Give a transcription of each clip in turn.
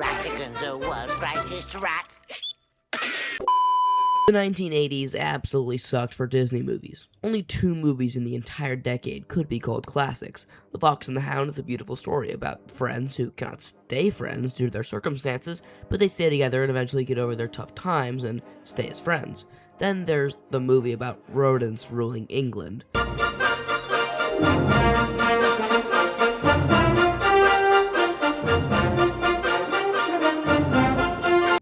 Ratigan's the world's greatest rat. The 1980s absolutely sucked for Disney movies. Only 2 movies in the entire decade could be called classics. The Fox and the Hound is a beautiful story about friends who cannot stay friends due to their circumstances, but they stay together and eventually get over their tough times and stay as friends. Then there's the movie about rodents ruling England.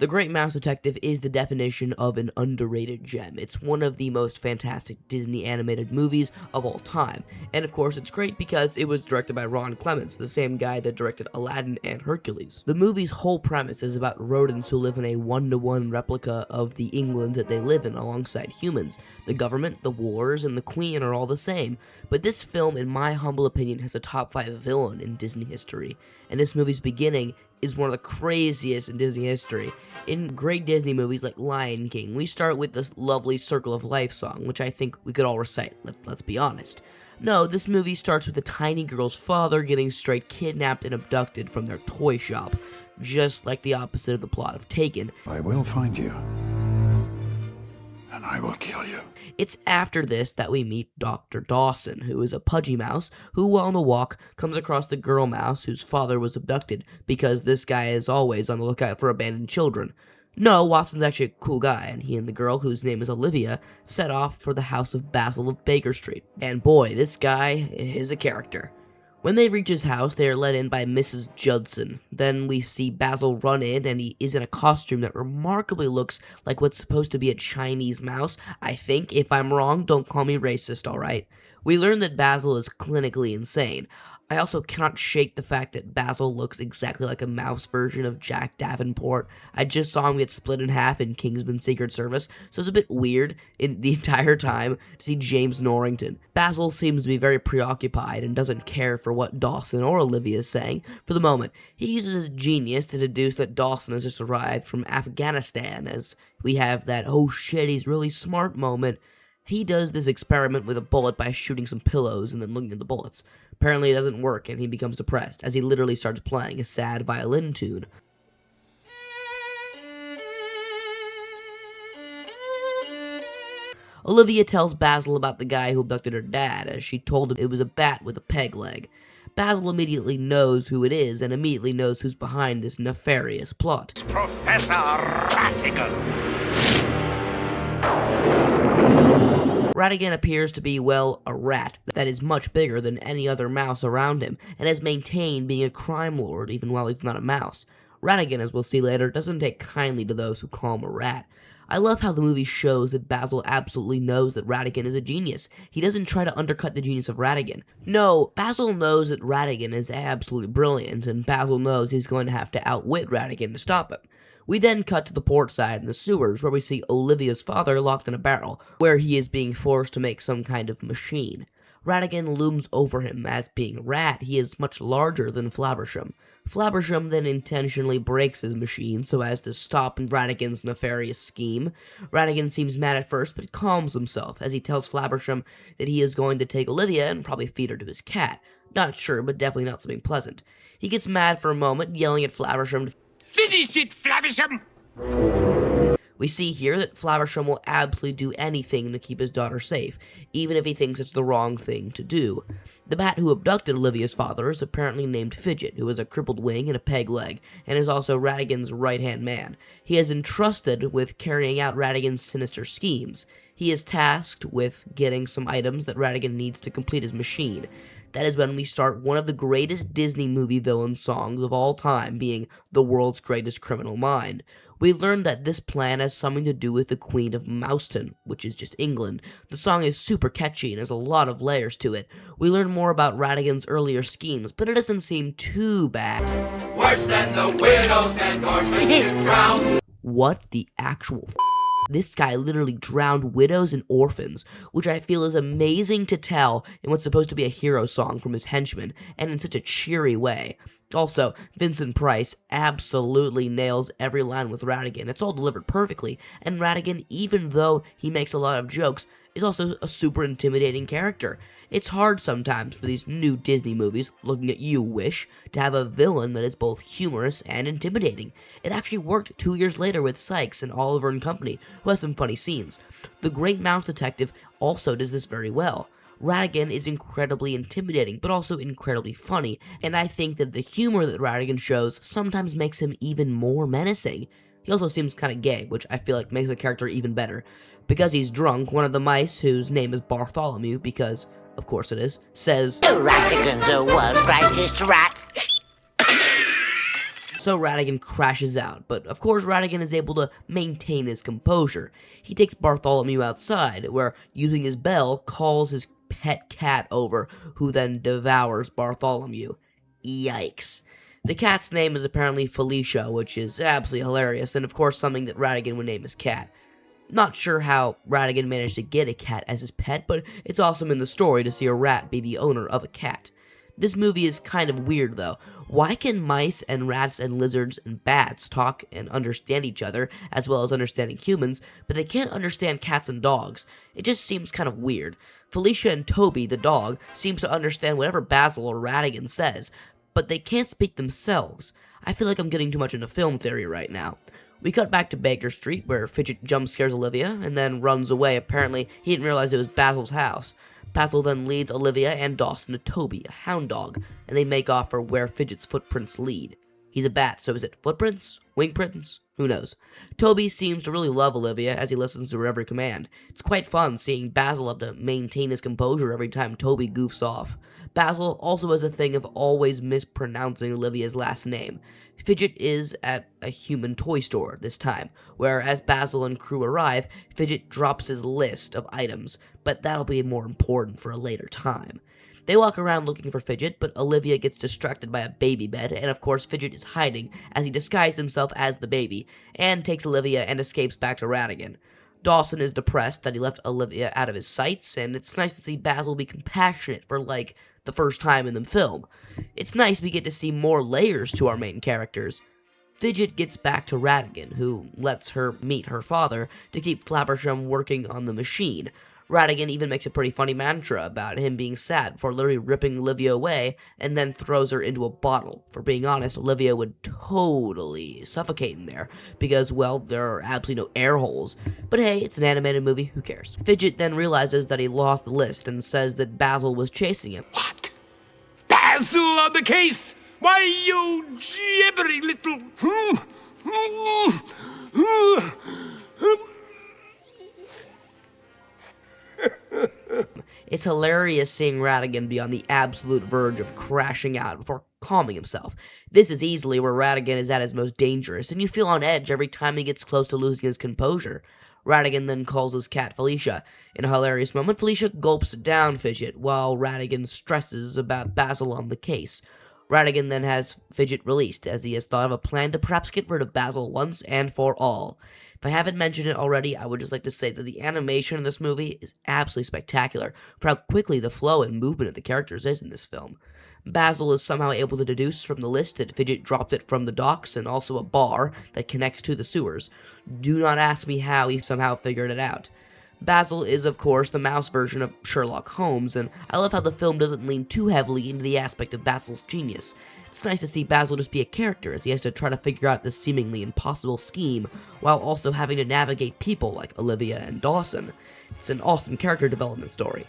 The Great Mouse Detective is the definition of an underrated gem. It's one of the most fantastic Disney animated movies of all time. And of course, it's great because it was directed by Ron Clements, the same guy that directed Aladdin and Hercules. The movie's whole premise is about rodents who live in a one-to-one replica of the England that they live in alongside humans. The government, the wars, and the Queen are all the same. But this film, in my humble opinion, has a top 5 villain in Disney history. And this movie's beginning is one of the craziest in Disney history. In great Disney movies like Lion King, we start with this lovely Circle of Life song, which I think we could all recite, let's be honest. No, this movie starts with a tiny girl's father getting straight kidnapped and abducted from their toy shop, just like the opposite of the plot of Taken. I will find you, and I will kill you. It's after this that we meet Dr. Dawson, who is a pudgy mouse who, while on a walk, comes across the girl mouse whose father was abducted, because this guy is always on the lookout for abandoned children. No, Watson's actually a cool guy, and he and the girl, whose name is Olivia, set off for the house of Basil of Baker Street. And boy, this guy is a character. When they reach his house, they are let in by Mrs. Judson. Then we see Basil run in, and he is in a costume that remarkably looks like what's supposed to be a Chinese mouse. I think. If I'm wrong, don't call me racist, alright? We learn that Basil is clinically insane. I also cannot shake the fact that Basil looks exactly like a mouse version of Jack Davenport. I just saw him get split in half in Kingsman Secret Service, so it's a bit weird in the entire time to see James Norrington. Basil seems to be very preoccupied and doesn't care for what Dawson or Olivia is saying for the moment. He uses his genius to deduce that Dawson has just arrived from Afghanistan, as we have that "oh shit, he's really smart" moment. He does this experiment with a bullet by shooting some pillows and then looking at the bullets. Apparently it doesn't work, and he becomes depressed, as he literally starts playing a sad violin tune. Olivia tells Basil about the guy who abducted her dad, as she told him it was a bat with a peg leg. Basil immediately knows who it is, and immediately knows who's behind this nefarious plot. It's Professor Ratigan. Ratigan appears to be, well, a rat that is much bigger than any other mouse around him, and has maintained being a crime lord even while he's not a mouse. Ratigan, as we'll see later, doesn't take kindly to those who call him a rat. I love how the movie shows that Basil absolutely knows that Ratigan is a genius. He doesn't try to undercut the genius of Ratigan. No, Basil knows that Ratigan is absolutely brilliant, and Basil knows he's going to have to outwit Ratigan to stop him. We then cut to the port side in the sewers, where we see Olivia's father locked in a barrel, where he is being forced to make some kind of machine. Ratigan looms over him, as being a rat, he is much larger than Flabbersham. Flabbersham then intentionally breaks his machine so as to stop Ratigan's nefarious scheme. Ratigan seems mad at first, but calms himself as he tells Flabbersham that he is going to take Olivia and probably feed her to his cat. Not sure, but definitely not something pleasant. He gets mad for a moment, yelling at Flabbersham to Finish it, Flavisham! We see here that Flabbersham will absolutely do anything to keep his daughter safe, even if he thinks it's the wrong thing to do. The bat who abducted Olivia's father is apparently named Fidget, who has a crippled wing and a peg leg, and is also Ratigan's right-hand man. He is entrusted with carrying out Ratigan's sinister schemes. He is tasked with getting some items that Ratigan needs to complete his machine. That is when we start one of the greatest Disney movie villain songs of all time, being The World's Greatest Criminal Mind. We learn that this plan has something to do with the Queen of Mouseton, which is just England. The song is super catchy and has a lot of layers to it. We learn more about Ratigan's earlier schemes, but it doesn't seem too bad. Worse than the widows and orphans you drowned. What the actual This guy literally drowned widows and orphans, which I feel is amazing to tell in what's supposed to be a hero song from his henchmen, and in such a cheery way. Also, Vincent Price absolutely nails every line with Ratigan. It's all delivered perfectly, and Ratigan, even though he makes a lot of jokes, is also a super intimidating character. It's hard sometimes for these new Disney movies, looking at you, Wish, to have a villain that is both humorous and intimidating. It actually worked 2 years later with Sykes and Oliver and Company, who has some funny scenes. The Great Mouse Detective also does this very well. Ratigan is incredibly intimidating, but also incredibly funny, and I think that the humor that Ratigan shows sometimes makes him even more menacing. He also seems kind of gay, which I feel like makes the character even better. Because he's drunk, one of the mice, whose name is Bartholomew, because, of course it is, says, Ratigan's the world's greatest rat. So Ratigan crashes out, but of course Ratigan is able to maintain his composure. He takes Bartholomew outside, where, using his bell, calls his pet cat over, who then devours Bartholomew. Yikes. The cat's name is apparently Felicia, which is absolutely hilarious, and of course something that Ratigan would name his cat. Not sure how Ratigan managed to get a cat as his pet, but it's awesome in the story to see a rat be the owner of a cat. This movie is kind of weird though. Why can mice and rats and lizards and bats talk and understand each other, as well as understanding humans, but they can't understand cats and dogs? It just seems kind of weird. Felicia and Toby, the dog, seems to understand whatever Basil or Ratigan says, but they can't speak themselves. I feel like I'm getting too much into film theory right now. We cut back to Baker Street, where Fidget jump scares Olivia, and then runs away. Apparently, he didn't realize it was Basil's house. Basil then leads Olivia and Dawson to Toby, a hound dog, and they make off for where Fidget's footprints lead. He's a bat, so is it footprints? Wing prints? Who knows? Toby seems to really love Olivia as he listens to her every command. It's quite fun seeing Basil have to maintain his composure every time Toby goofs off. Basil also has a thing of always mispronouncing Olivia's last name. Fidget is at a human toy store this time, where as Basil and crew arrive, Fidget drops his list of items, but that'll be more important for a later time. They walk around looking for Fidget, but Olivia gets distracted by a baby bed, and of course Fidget is hiding as he disguised himself as the baby, and takes Olivia and escapes back to Ratigan. Dawson is depressed that he left Olivia out of his sights, and it's nice to see Basil be compassionate for, like, the first time in the film. It's nice we get to see more layers to our main characters. Fidget gets back to Ratigan, who lets her meet her father to keep Flappersham working on the machine. Ratigan even makes a pretty funny mantra about him being sad for literally ripping Olivia away, and then throws her into a bottle. For being honest, Olivia would totally suffocate in there, because, well, there are absolutely no air holes. But hey, it's an animated movie, who cares? Fidget then realizes that he lost the list, and says that Basil was chasing him. What? Basil on the case? Why, you gibbering little... It's hilarious seeing Ratigan be on the absolute verge of crashing out before calming himself. This is easily where Ratigan is at his most dangerous, and you feel on edge every time he gets close to losing his composure. Ratigan then calls his cat Felicia. In a hilarious moment, Felicia gulps down Fidget, while Ratigan stresses about Basil on the case. Ratigan then has Fidget released, as he has thought of a plan to perhaps get rid of Basil once and for all. If I haven't mentioned it already, I would just like to say that the animation in this movie is absolutely spectacular for how quickly the flow and movement of the characters is in this film. Basil is somehow able to deduce from the list that Fidget dropped it from the docks and also a bar that connects to the sewers. Do not ask me how he somehow figured it out. Basil is, of course, the mouse version of Sherlock Holmes, and I love how the film doesn't lean too heavily into the aspect of Basil's genius. It's nice to see Basil just be a character, as he has to try to figure out this seemingly impossible scheme, while also having to navigate people like Olivia and Dawson. It's an awesome character development story.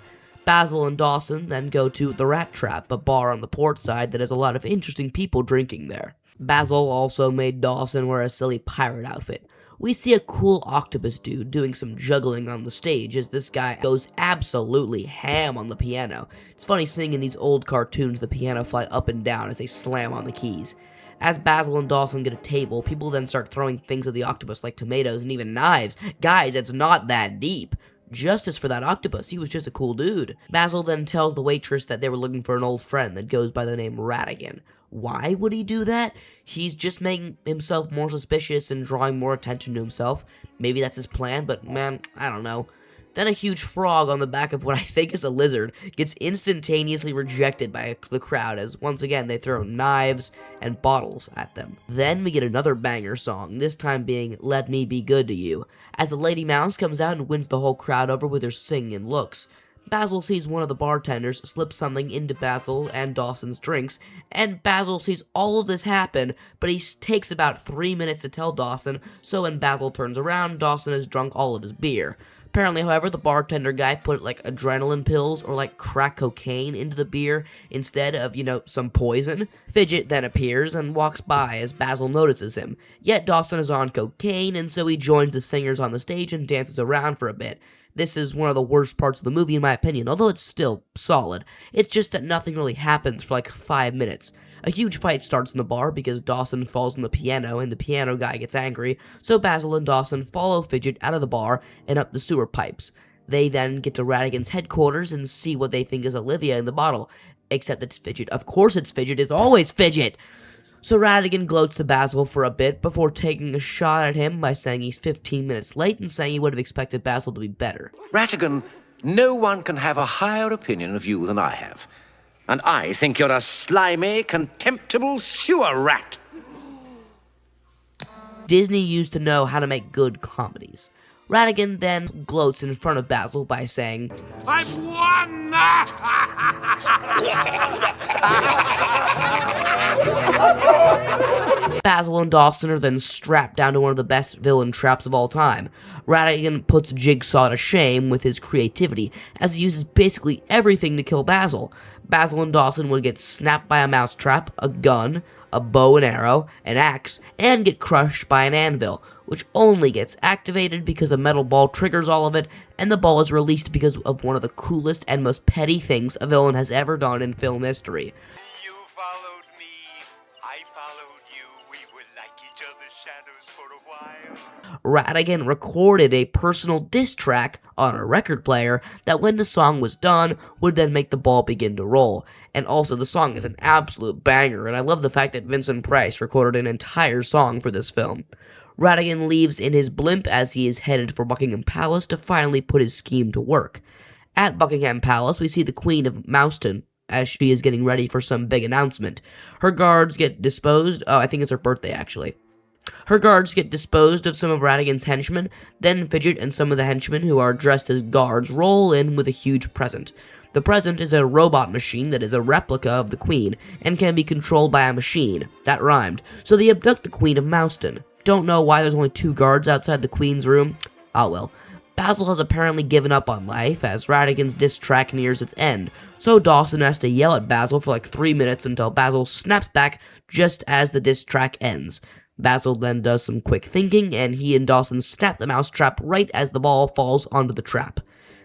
Basil and Dawson then go to the Rat Trap, a bar on the port side that has a lot of interesting people drinking there. Basil also made Dawson wear a silly pirate outfit. We see a cool octopus dude doing some juggling on the stage as this guy goes absolutely ham on the piano. It's funny seeing in these old cartoons the piano fly up and down as they slam on the keys. As Basil and Dawson get a table, people then start throwing things at the octopus like tomatoes and even knives. Guys, it's not that deep. Justice for that octopus, he was just a cool dude. Basil then tells the waitress that they were looking for an old friend that goes by the name Ratigan. Why would he do that? He's just making himself more suspicious and drawing more attention to himself. Maybe that's his plan, but man, I don't know. Then a huge frog on the back of what I think is a lizard gets instantaneously rejected by the crowd as once again they throw knives and bottles at them. Then we get another banger song, this time being Let Me Be Good to You, as the Lady Mouse comes out and wins the whole crowd over with her singing and looks. Basil sees one of the bartenders slip something into Basil and Dawson's drinks, and Basil sees all of this happen, but he takes about 3 minutes to tell Dawson, so when Basil turns around, Dawson has drunk all of his beer. Apparently, however, the bartender guy put like adrenaline pills or like crack cocaine into the beer instead of, some poison. Fidget then appears and walks by as Basil notices him. Yet Dawson is on cocaine, and so he joins the singers on the stage and dances around for a bit. This is one of the worst parts of the movie in my opinion, although it's still solid. It's just that nothing really happens for like 5 minutes. A huge fight starts in the bar because Dawson falls on the piano and the piano guy gets angry, so Basil and Dawson follow Fidget out of the bar and up the sewer pipes. They then get to Ratigan's headquarters and see what they think is Olivia in the bottle. Except it's Fidget. Of course it's Fidget, it's always Fidget! So Ratigan gloats to Basil for a bit before taking a shot at him by saying he's 15 minutes late and saying he would have expected Basil to be better. Ratigan, no one can have a higher opinion of you than I have. And I think you're a slimy, contemptible sewer rat. Disney used to know how to make good comedies. Ratigan then gloats in front of Basil by saying, I've won! Basil and Dawson are then strapped down to one of the best villain traps of all time. Ratigan puts Jigsaw to shame with his creativity, as he uses basically everything to kill Basil. Basil and Dawson would get snapped by a mousetrap, a gun, a bow and arrow, an axe, and get crushed by an anvil, which only gets activated because a metal ball triggers all of it, and the ball is released because of one of the coolest and most petty things a villain has ever done in film history. You followed me, I followed you, we were like each other's shadows for a while. Ratigan recorded a personal diss track on a record player that when the song was done would then make the ball begin to roll. And also the song is an absolute banger, and I love the fact that Vincent Price recorded an entire song for this film. Ratigan leaves in his blimp as he is headed for Buckingham Palace to finally put his scheme to work. At Buckingham Palace, we see the Queen of Mouston as she is getting ready for some big announcement. Her guards get disposed. I think it's her birthday, actually. Her guards get disposed of some of Ratigan's henchmen, then Fidget and some of the henchmen who are dressed as guards roll in with a huge present. The present is a robot machine that is a replica of the Queen, and can be controlled by a machine. That rhymed. So they abduct the Queen of Mouston. Don't know why there's only 2 guards outside the Queen's room. Oh well. Basil has apparently given up on life as Ratigan's diss track nears its end, so Dawson has to yell at Basil for like 3 minutes until Basil snaps back just as the diss track ends. Basil then does some quick thinking, and he and Dawson snap the mousetrap right as the ball falls onto the trap.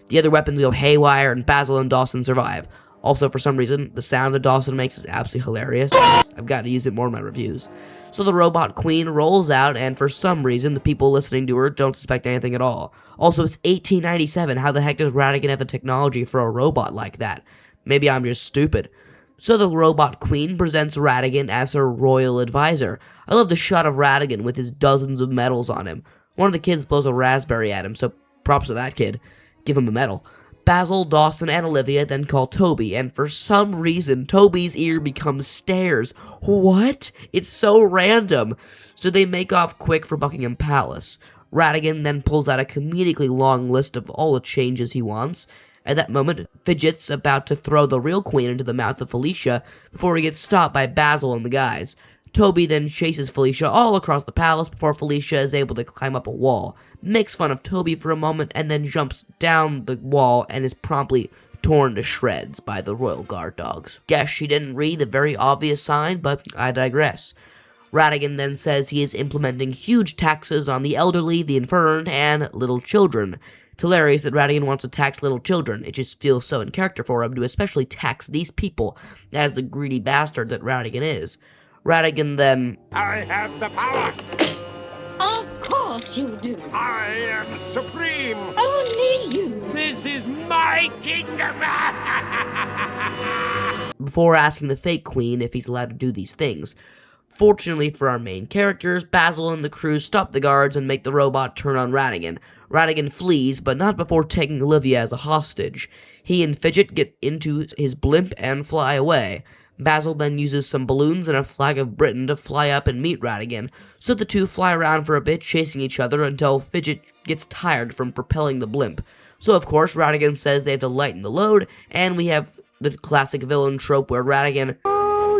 The other weapons go haywire, and Basil and Dawson survive. Also, for some reason, the sound that Dawson makes is absolutely hilarious. I've got to use it more in my reviews. So the robot queen rolls out, and for some reason, the people listening to her don't suspect anything at all. Also, it's 1897. How the heck does Ratigan have the technology for a robot like that? Maybe I'm just stupid. So the robot queen presents Ratigan as her royal advisor. I love the shot of Ratigan with his dozens of medals on him. One of the kids blows a raspberry at him, so props to that kid. Give him a medal. Basil, Dawson, and Olivia then call Toby, and for some reason, Toby's ear becomes stairs. What? It's so random. So they make off quick for Buckingham Palace. Ratigan then pulls out a comedically long list of all the changes he wants. At that moment, Fidget's about to throw the real queen into the mouth of Felicia before he gets stopped by Basil and the guys. Toby then chases Felicia all across the palace before Felicia is able to climb up a wall, makes fun of Toby for a moment, and then jumps down the wall and is promptly torn to shreds by the royal guard dogs. Guess she didn't read the very obvious sign, but I digress. Ratigan then says he is implementing huge taxes on the elderly, the infirmed, and little children. It's hilarious that Ratigan wants to tax little children. It just feels so in character for him to especially tax these people as the greedy bastard that Ratigan is. Ratigan then... I have the power! Of course you do. I am supreme! Only you. This is my kingdom! before asking the fake queen if he's allowed to do these things. Fortunately for our main characters, Basil and the crew stop the guards and make the robot turn on Ratigan. Ratigan flees, but not before taking Olivia as a hostage. He and Fidget get into his blimp and fly away. Basil then uses some balloons and a flag of Britain to fly up and meet Ratigan, so the two fly around for a bit chasing each other until Fidget gets tired from propelling the blimp. So of course Ratigan says they have to lighten the load, and we have the classic villain trope where Ratigan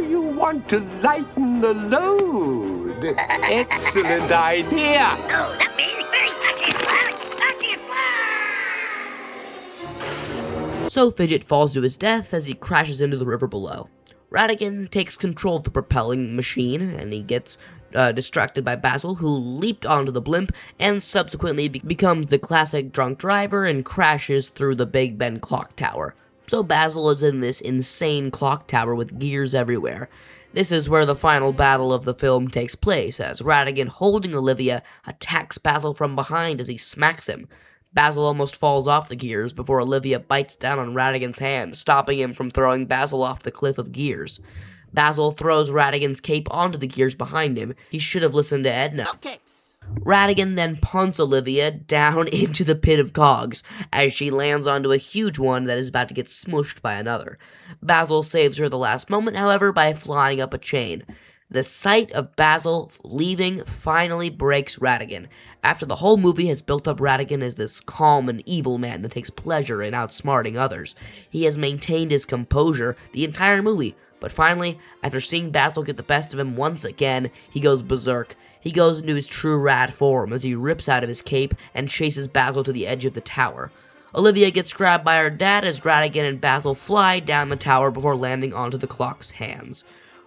You want to lighten the load? Excellent idea. Oh, that means I can't fly. I can't fly. So Fidget falls to his death as he crashes into the river below. Ratigan takes control of the propelling machine, and he gets distracted by Basil, who leaped onto the blimp and subsequently becomes the classic drunk driver and crashes through the Big Ben clock tower. So Basil is in this insane clock tower with gears everywhere. This is where the final battle of the film takes place, as Ratigan, holding Olivia, attacks Basil from behind as he smacks him. Basil almost falls off the gears before Olivia bites down on Ratigan's hand, stopping him from throwing Basil off the cliff of gears. Basil throws Ratigan's cape onto the gears behind him. He should have listened to Edna. Ratigan then punts Olivia down into the pit of cogs, as she lands onto a huge one that is about to get smushed by another. Basil saves her at the last moment, however, by flying up a chain. The sight of Basil leaving finally breaks Ratigan. After the whole movie has built up Ratigan as this calm and evil man that takes pleasure in outsmarting others, he has maintained his composure the entire movie. But finally, after seeing Basil get the best of him once again, he goes berserk. He goes into his true rat form as he rips out of his cape and chases Basil to the edge of the tower. Olivia gets grabbed by her dad as Ratigan and Basil fly down the tower before landing onto the clock's hands.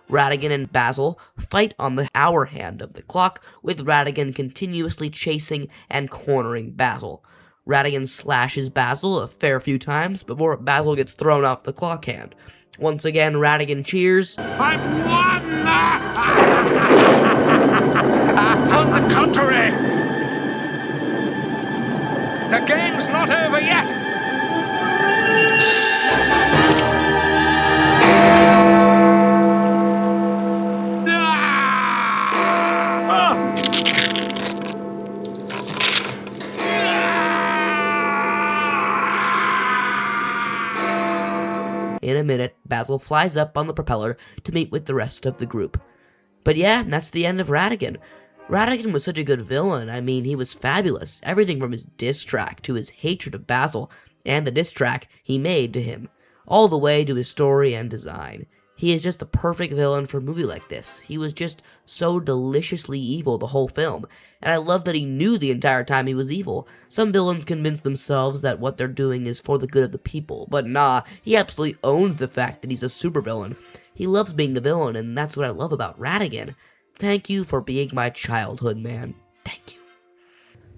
Ratigan and Basil fight on the hour hand of the clock, with Ratigan continuously chasing and cornering Basil. Ratigan slashes Basil a fair few times before Basil gets thrown off the clock hand. Once again, Ratigan cheers. I've won! On the contrary! The game's not over yet! In a minute, Basil flies up on the propeller to meet with the rest of the group. But yeah, that's the end of Ratigan. Ratigan was such a good villain. I mean, he was fabulous. Everything from his diss track to his hatred of Basil, and the diss track he made to him, all the way to his story and design. He is just the perfect villain for a movie like this. He was just so deliciously evil the whole film, and I love that he knew the entire time he was evil. Some villains convince themselves that what they're doing is for the good of the people, but nah, he absolutely owns the fact that he's a supervillain. He loves being the villain, and that's what I love about Ratigan. Thank you for being my childhood, man. Thank you.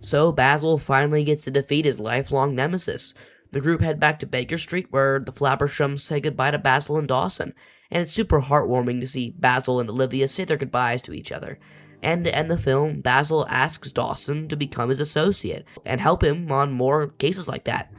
So Basil finally gets to defeat his lifelong nemesis. The group head back to Baker Street, where the Flabbershums say goodbye to Basil and Dawson, and it's super heartwarming to see Basil and Olivia say their goodbyes to each other. And to end the film, Basil asks Dawson to become his associate and help him on more cases like that.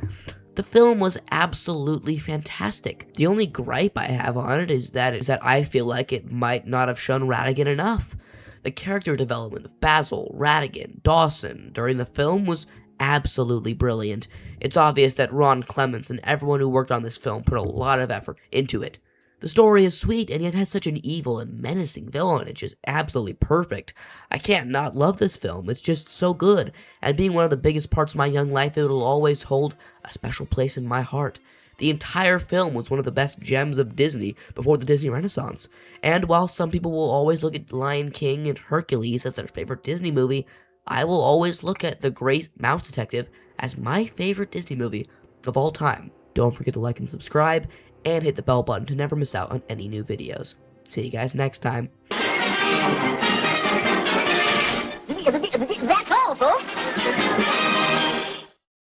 The film was absolutely fantastic. The only gripe I have on it is that I feel like it might not have shown Ratigan enough. The character development of Basil, Ratigan, Dawson during the film was absolutely brilliant. It's obvious that Ron Clements and everyone who worked on this film put a lot of effort into it. The story is sweet, and yet has such an evil and menacing villain. It's just absolutely perfect. I can't not love this film. It's just so good. And being one of the biggest parts of my young life, it will always hold a special place in my heart. The entire film was one of the best gems of Disney before the Disney Renaissance. And while some people will always look at Lion King and Hercules as their favorite Disney movie, I will always look at The Great Mouse Detective as my favorite Disney movie of all time. Don't forget to like and subscribe, and hit the bell button to never miss out on any new videos. See you guys next time. That's